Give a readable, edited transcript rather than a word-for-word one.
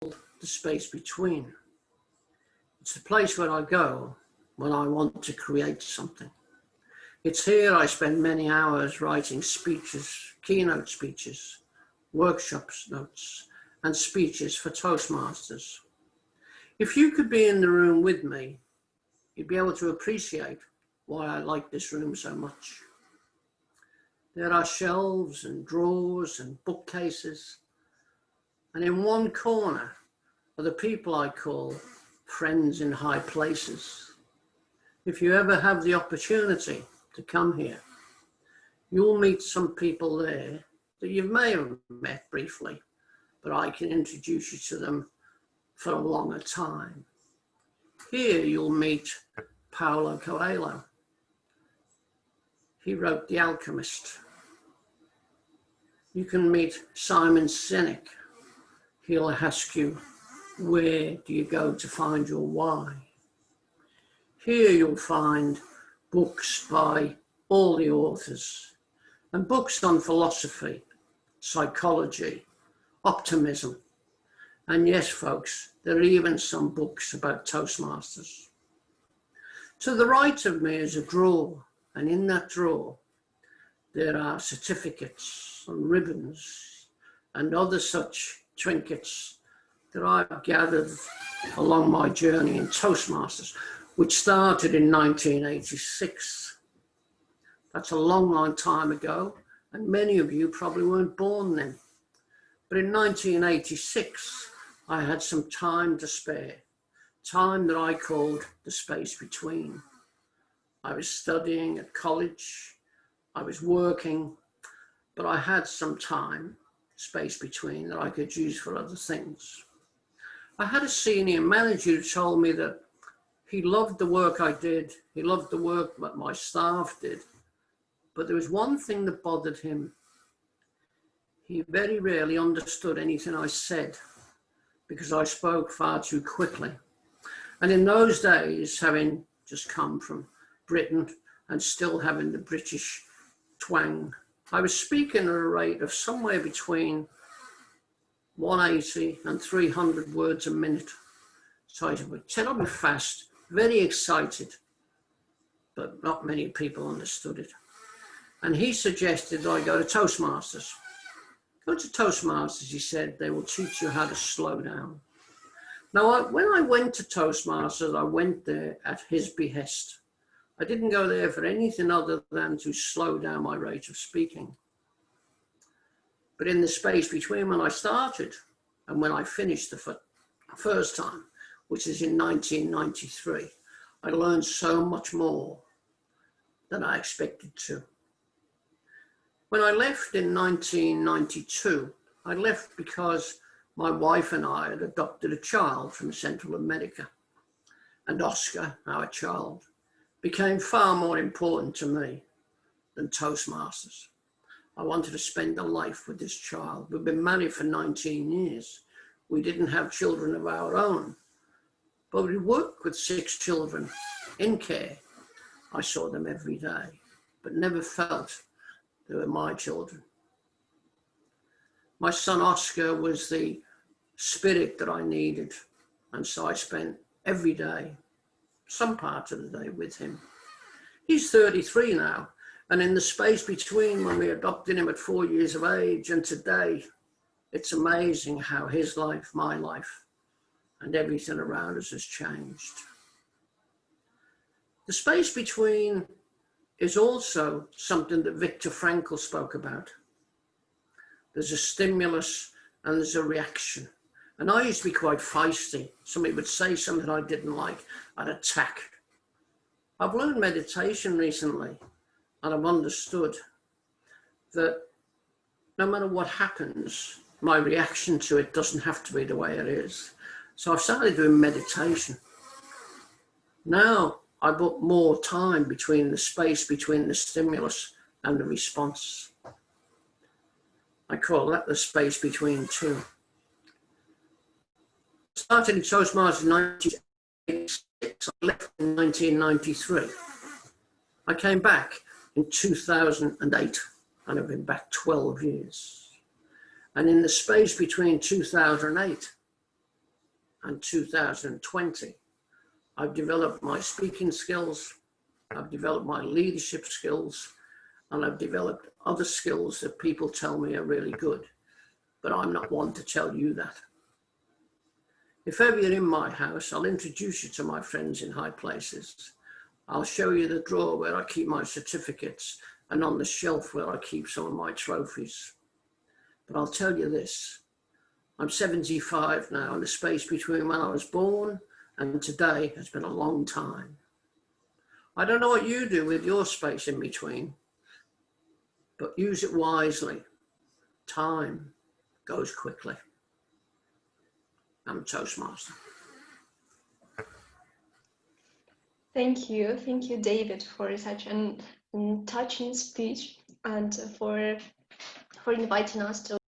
the space between. It's the place where I go when I want to create something. It's here I spend many hours writing speeches, keynote speeches, workshops notes, and speeches for Toastmasters. If you could be in the room with me, you'd be able to appreciate why I like this room so much. There are shelves and drawers and bookcases, and in one corner are the people I call friends in high places. If you ever have the opportunity to come here, you'll meet some people there that you may have met briefly, but I can introduce you to them for a longer time. Here you'll meet Paulo Coelho. He wrote The Alchemist. You can meet Simon Sinek. He'll ask you, where do you go to find your why? Here you'll find books by all the authors, and books on philosophy, psychology, optimism. And yes, folks, there are even some books about Toastmasters. To the right of me is a drawer, and in that drawer, there are certificates and ribbons and other such trinkets that I've gathered along my journey in Toastmasters, which started in 1986. That's a long, long time ago, and many of you probably weren't born then. But in 1986, I had some time to spare, time that I called the space between. I was studying at college, I was working, but I had some time, space between, that I could use for other things. I had a senior manager who told me that he loved the work I did, he loved the work that my staff did, but there was one thing that bothered him. He very rarely understood anything I said because I spoke far too quickly. And in those days, having just come from Britain and still having the British twang, I was speaking at a rate of somewhere between 180 and 300 words a minute. So I was terribly fast, very excited, but not many people understood it. And he suggested that I go to Toastmasters. Go to Toastmasters, he said, they will teach you how to slow down. Now, when I went to Toastmasters, I went there at his behest. I didn't go there for anything other than to slow down my rate of speaking. But in the space between when I started and when I finished the first time, which is in 1993, I learned so much more than I expected to. When I left in 1992, I left because my wife and I had adopted a child from Central America. And Oscar, our child, became far more important to me than Toastmasters. I wanted to spend a life with this child. We've been married for 19 years. We didn't have children of our own, but we worked with 6 children in care. I saw them every day, but never felt they were my children. My son Oscar was the spirit that I needed, and so I spent every day, some part of the day, with him. He's 33 now, and in the space between when we adopted him at 4 years of age and today, it's amazing how his life, my life, and everything around us has changed. The space between is also something that Viktor Frankl spoke about. There's a stimulus and there's a reaction. And I used to be quite feisty. Somebody would say something I didn't like, I'd attack. I've learned meditation recently, and I've understood that no matter what happens, my reaction to it doesn't have to be the way it is. So I've started doing meditation. Now I put more time between the space between the stimulus and the response. I call that the space between two. Started in Toastmasters in 1986, I left in 1993. I came back in 2008, and I've been back 12 years. And in the space between 2008 and 2020, I've developed my speaking skills, I've developed my leadership skills, and I've developed other skills that people tell me are really good, but I'm not one to tell you that. If ever you're in my house, I'll introduce you to my friends in high places. I'll show you the drawer where I keep my certificates and on the shelf where I keep some of my trophies. But I'll tell you this, I'm 75 now, and the space between when I was born and today has been a long time. I don't know what you do with your space in between, but use it wisely. Time goes quickly. I'm a Toastmaster. Thank you, David, for such an touching speech and for inviting us to